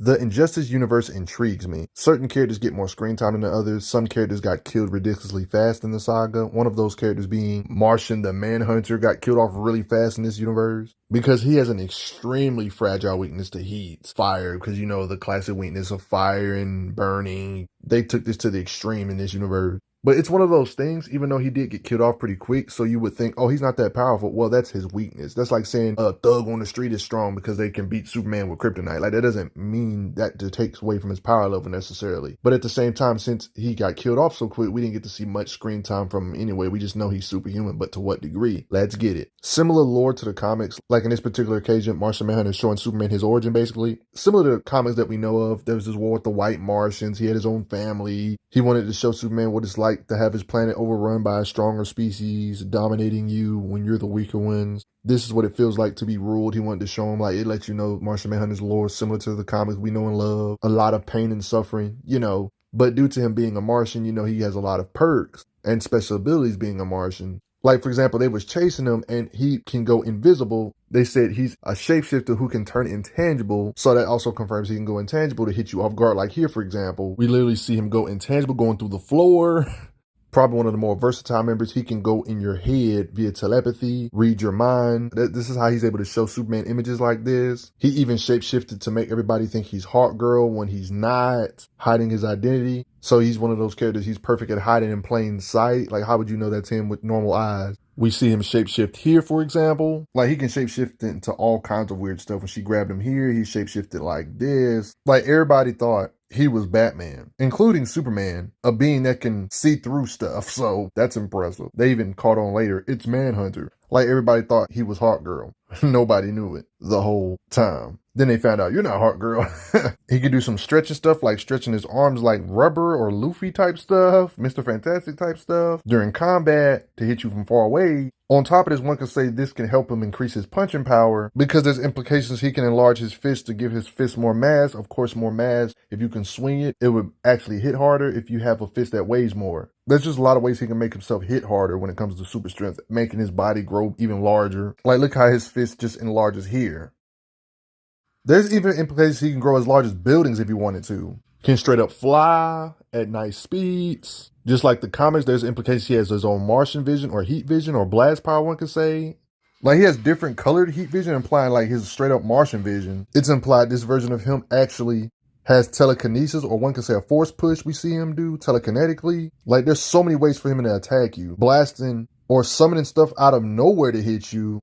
The Injustice universe intrigues me. Certain characters get more screen time than others. Some characters got killed ridiculously fast in the saga. One of those characters being Martian the Manhunter got killed off really fast in this universe because he has an extremely fragile weakness to heat, fire, because you know the classic weakness of fire and burning. They took this to the extreme in this universe. But it's one of those things, even though he did get killed off pretty quick, so you would think, oh, he's not that powerful. Well, that's his weakness. That's like saying a thug on the street is strong because they can beat Superman with kryptonite. Like, that doesn't mean that it takes away from his power level necessarily. But at the same time, since he got killed off so quick, we didn't get to see much screen time from him anyway. We just know he's superhuman, but to what degree? Let's get it. Similar lore to the comics, like in this particular occasion, Martian Manhunter is showing Superman his origin, basically. Similar to the comics that we know of, there was this war with the white Martians. He had his own family. He wanted to show Superman what it's like to have his planet overrun by a stronger species, dominating you when you're the weaker ones. This is what it feels like to be ruled. He wanted to show him, like, it lets you know Martian Manhunter's lore, similar to the comics we know and love. A lot of pain and suffering, you know. But due to him being a Martian, you know, he has a lot of perks and special abilities being a Martian. Like, for example, they was chasing him and he can go invisible. They said he's a shapeshifter who can turn intangible. So that also confirms he can go intangible to hit you off guard. Like here, for example, we literally see him go intangible going through the floor. Probably one of the more versatile members. He can go in your head via telepathy, read your mind. This is how he's able to show Superman images like this. He even shapeshifted to make everybody think he's Hawkgirl when he's not, hiding his identity. So he's one of those characters, he's perfect at hiding in plain sight. Like, how would you know that's him with normal eyes? We see him shapeshift here, for example. Like, he can shapeshift into all kinds of weird stuff. When she grabbed him here, he shapeshifted like this. Like, everybody thought he was Batman, including Superman, a being that can see through stuff. So that's impressive. They even caught on later, it's Manhunter. Like, everybody thought he was Hawkgirl. Nobody knew it the whole time. Then they found out, you're not Hawkgirl. He could do some stretching stuff, like stretching his arms like rubber or Luffy type stuff, Mr. Fantastic type stuff during combat to hit you from far away. On top of this, one could say this can help him increase his punching power because there's implications he can enlarge his fist to give his fist more mass. Of course, more mass. If you can swing it, it would actually hit harder if you have a fist that weighs more. There's just a lot of ways he can make himself hit harder when it comes to super strength, making his body grow even larger. Like, look how his fist just enlarges here. There's even implications he can grow as large as buildings if he wanted to. Can straight up fly at nice speeds. Just like the comics, there's implications he has his own Martian vision or heat vision or blast power, one could say. Like, he has different colored heat vision, implying like his straight up Martian vision. It's implied this version of him actually has telekinesis, or one could say a force push we see him do telekinetically. Like, there's so many ways for him to attack you. Blasting or summoning stuff out of nowhere to hit you.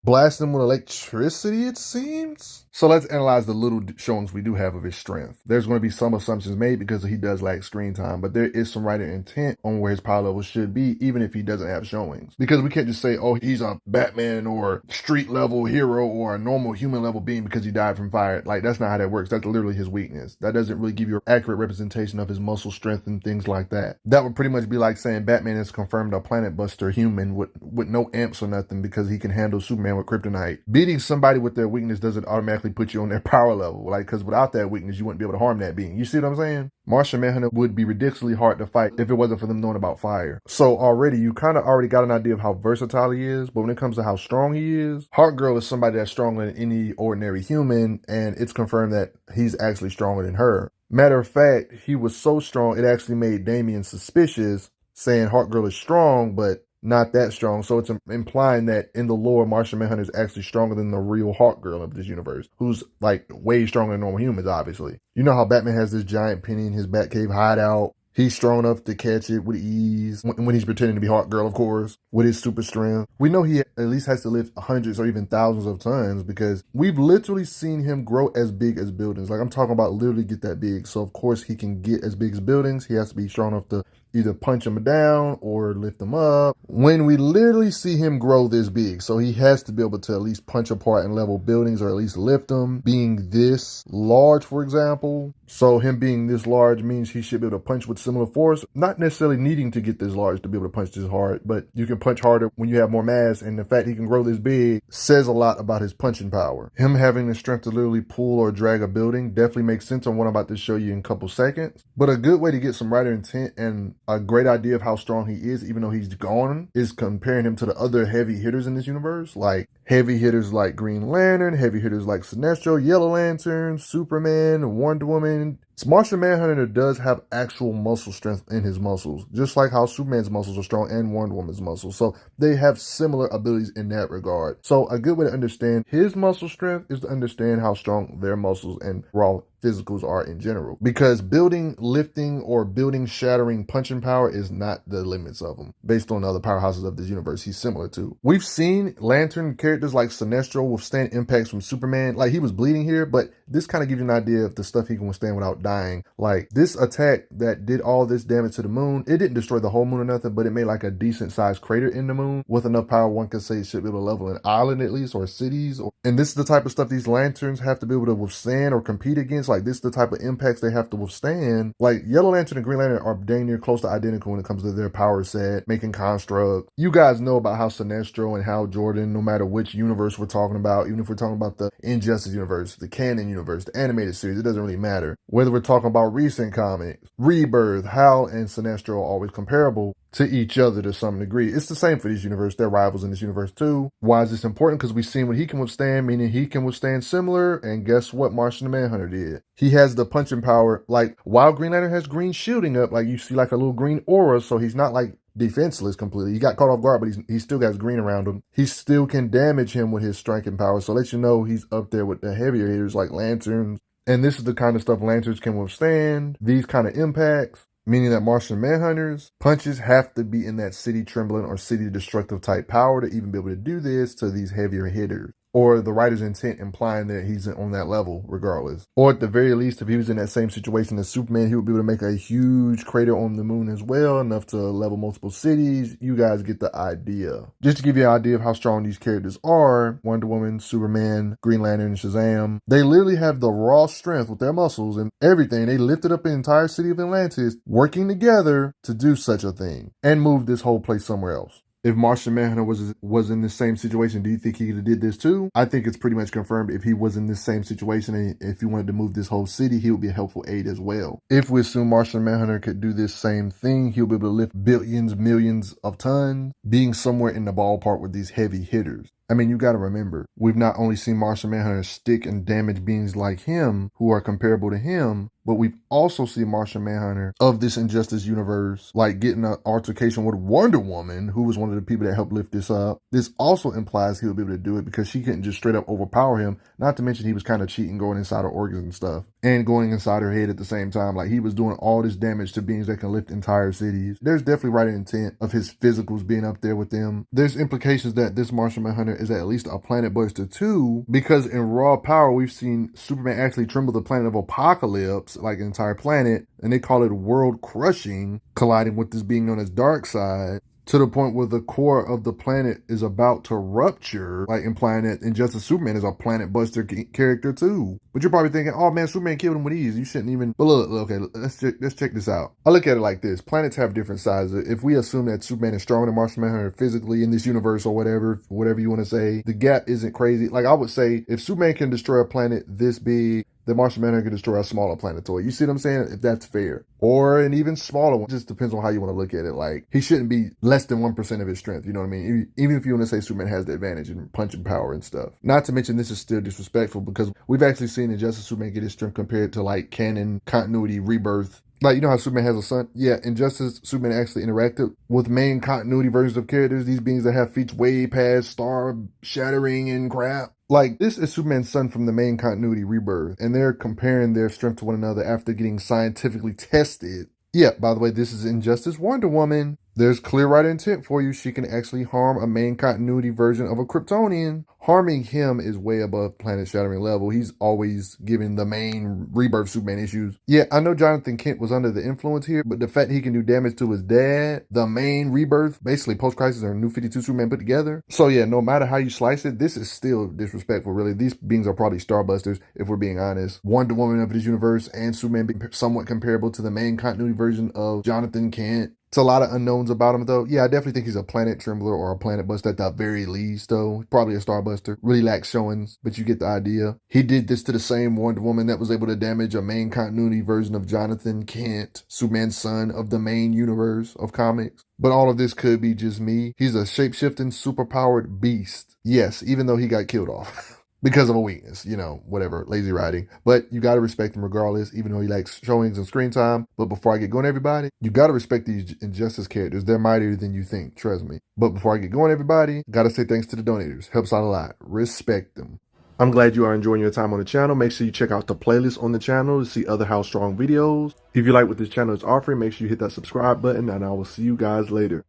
Blasting with electricity, it seems. So let's analyze the little showings we do have of his strength. There's going to be some assumptions made because he does lack screen time, but there is some writer intent on where his power level should be, even if he doesn't have showings. Because we can't just say, oh, he's a Batman or street level hero or a normal human level being because he died from fire. Like, that's not how that works. That's literally his weakness. That doesn't really give you an accurate representation of his muscle strength and things like that. That would pretty much be like saying Batman is confirmed a planet buster human with no amps or nothing because he can handle Superman with kryptonite. Beating somebody with their weakness doesn't automatically put you on their power level. Like, because without that weakness, you wouldn't be able to harm that being. You see what I'm saying? Martian Manhunter would be ridiculously hard to fight if it wasn't for them knowing about fire. So already, you kind of already got an idea of how versatile he is, but when it comes to how strong he is, Hawkgirl is somebody that's stronger than any ordinary human, and it's confirmed that he's actually stronger than her. Matter of fact, he was so strong, it actually made Damian suspicious, saying Hawkgirl is strong, but not that strong. So it's implying that in the lore, Martian Manhunter is actually stronger than the real Hawkgirl of this universe, who's like way stronger than normal humans, obviously. You know how Batman has this giant penny in his Batcave hideout? He's strong enough to catch it with ease when he's pretending to be Hawkgirl, of course, with his super strength. We know he at least has to lift hundreds or even thousands of tons because we've literally seen him grow as big as buildings. Like, I'm talking about literally get that big. So, of course, he can get as big as buildings. He has to be strong enough to either punch him down or lift him up. When we literally see him grow this big, so he has to be able to at least punch apart and level buildings or at least lift them. Being this large, for example. So him being this large means he should be able to punch with similar force. Not necessarily needing to get this large to be able to punch this hard, but you can punch harder when you have more mass, and the fact he can grow this big says a lot about his punching power. Him having the strength to literally pull or drag a building definitely makes sense on what I'm about to show you in a couple seconds. But a good way to get some writer intent and a great idea of how strong he is, even though he's gone, is comparing him to the other heavy hitters in this universe. Like, Heavy hitters like Green Lantern, heavy hitters like Sinestro, Yellow Lantern, Superman, Wonder Woman. Martian Manhunter does have actual muscle strength in his muscles, just like how Superman's muscles are strong and Wonder Woman's muscles. So they have similar abilities in that regard. So a good way to understand his muscle strength is to understand how strong their muscles and raw physicals are in general. Because building, lifting, or building, shattering, punching power is not the limits of him. Based on the other powerhouses of this universe he's similar to. We've seen Lantern characters like Sinestro withstand impacts from Superman. Like, he was bleeding here, but this kind of gives you an idea of the stuff he can withstand without dying. Like, this attack that did all this damage to the moon, it didn't destroy the whole moon or nothing, but it made like a decent sized crater in the moon with enough power one could say it should be able to level an island at least, or cities. And this is the type of stuff these lanterns have to be able to withstand or compete against. Like, this is the type of impacts they have to withstand. Like, Yellow Lantern and Green Lantern are dang near close to identical when it comes to their power set, making constructs. You guys know about how Sinestro and Hal Jordan, no matter which universe we're talking about, even if we're talking about the Injustice universe, the canon universe, the animated series, it doesn't really matter. Whether we're talking about recent comics, Rebirth, Hal and Sinestro are always comparable to each other to some degree. It's the same for this universe. They're rivals in this universe too. Why is this important? Because we've seen what he can withstand, meaning he can withstand similar. And guess what Martian Manhunter did? He has the punching power. Like, while Green Lantern has green shielding up, like you see like a little green aura, so he's not like defenseless completely. He got caught off guard, but he still got green around him. He still can damage him with his striking power. So let you know he's up there with the heavier hitters like Lanterns. And this is the kind of stuff Lanterns can withstand. These kind of impacts. Meaning that Martian Manhunter's punches have to be in that city trembling or city destructive type power to even be able to do this to these heavier hitters. Or the writer's intent implying that he's on that level regardless. Or at the very least, if he was in that same situation as Superman, he would be able to make a huge crater on the moon as well, enough to level multiple cities. You guys get the idea. Just to give you an idea of how strong these characters are, Wonder Woman, Superman, Green Lantern, and Shazam, they literally have the raw strength with their muscles and everything. They lifted up the entire city of Atlantis, working together to do such a thing and move this whole place somewhere else. If Martian Manhunter was in the same situation, do you think he could have did this too? I think it's pretty much confirmed if he was in this same situation and if he wanted to move this whole city, he would be a helpful aid as well. If we assume Martian Manhunter could do this same thing, he'll be able to lift billions, millions of tons, being somewhere in the ballpark with these heavy hitters. I mean, you got to remember, we've not only seen Martian Manhunter stick and damage beings like him who are comparable to him, but we've also seen Martian Manhunter of this Injustice universe, like getting an altercation with Wonder Woman, who was one of the people that helped lift this up. This also implies he'll be able to do it because she couldn't just straight up overpower him, not to mention he was kind of cheating, going inside her organs and stuff, and going inside her head at the same time. Like, he was doing all this damage to beings that can lift entire cities. There's definitely right intent of his physicals being up there with them. There's implications that this Martian Manhunter is at least a planet buster too, because in raw power, we've seen Superman actually tremble the planet of Apocalypse, like an entire planet, and they call it world crushing, colliding with this being known as Darkseid, to the point where the core of the planet is about to rupture, like implying that Injustice Superman is a planet buster character too. But you're probably thinking, oh man, Superman killed him with ease. You shouldn't even. But look, okay, let's check this out. I look at it like this: planets have different sizes. If we assume that Superman is stronger than Martian Manhunter physically in this universe or whatever you want to say, the gap isn't crazy. Like, I would say, if Superman can destroy a planet this big, the Martian Manhunter can destroy a smaller planetoid. You see what I'm saying? If that's fair. Or an even smaller one. It just depends on how you want to look at it. Like, he shouldn't be less than 1% of his strength. You know what I mean? Even if you want to say Superman has the advantage in punching power and stuff. Not to mention, this is still disrespectful because we've actually seen Injustice Superman get his strength compared to like canon, continuity, Rebirth. Like, you know how Superman has a son? Yeah, Injustice Superman actually interacted with main continuity versions of characters. These beings that have feats way past star shattering and crap. Like, this is Superman's son from the main continuity Rebirth, and they're comparing their strength to one another after getting scientifically tested. Yeah, by the way, this is Injustice Wonder Woman. There's clear right intent for you. She can actually harm a main continuity version of a Kryptonian. Harming him is way above planet-shattering level. He's always giving the main Rebirth Superman issues. Yeah, I know Jonathan Kent was under the influence here, but the fact he can do damage to his dad, the main Rebirth, basically Post-Crisis or New 52 Superman put together. So yeah, no matter how you slice it, this is still disrespectful, really. These beings are probably starbusters, if we're being honest. Wonder Woman of this universe and Superman being somewhat comparable to the main continuity version of Jonathan Kent. It's a lot of unknowns about him, though. Yeah, I definitely think he's a planet trembler or a planet buster at the very least, though. Probably a starbuster. Really lacks showings, but you get the idea. He did this to the same Wonder Woman that was able to damage a main continuity version of Jonathan Kent, Superman's son of the main universe of comics. But all of this could be just me. He's a shape-shifting, superpowered beast. Yes, even though he got killed off. Because of a weakness, whatever, lazy writing. But you gotta respect him regardless, even though he likes showings and screen time. But before I get going, everybody, you gotta respect these Injustice characters. They're mightier than you think, trust me. But before I get going, everybody, gotta say thanks to the donators. Helps out a lot. Respect them. I'm glad you are enjoying your time on the channel. Make sure you check out the playlist on the channel to see other How Strong videos. If you like what this channel is offering, make sure you hit that subscribe button, and I will see you guys later.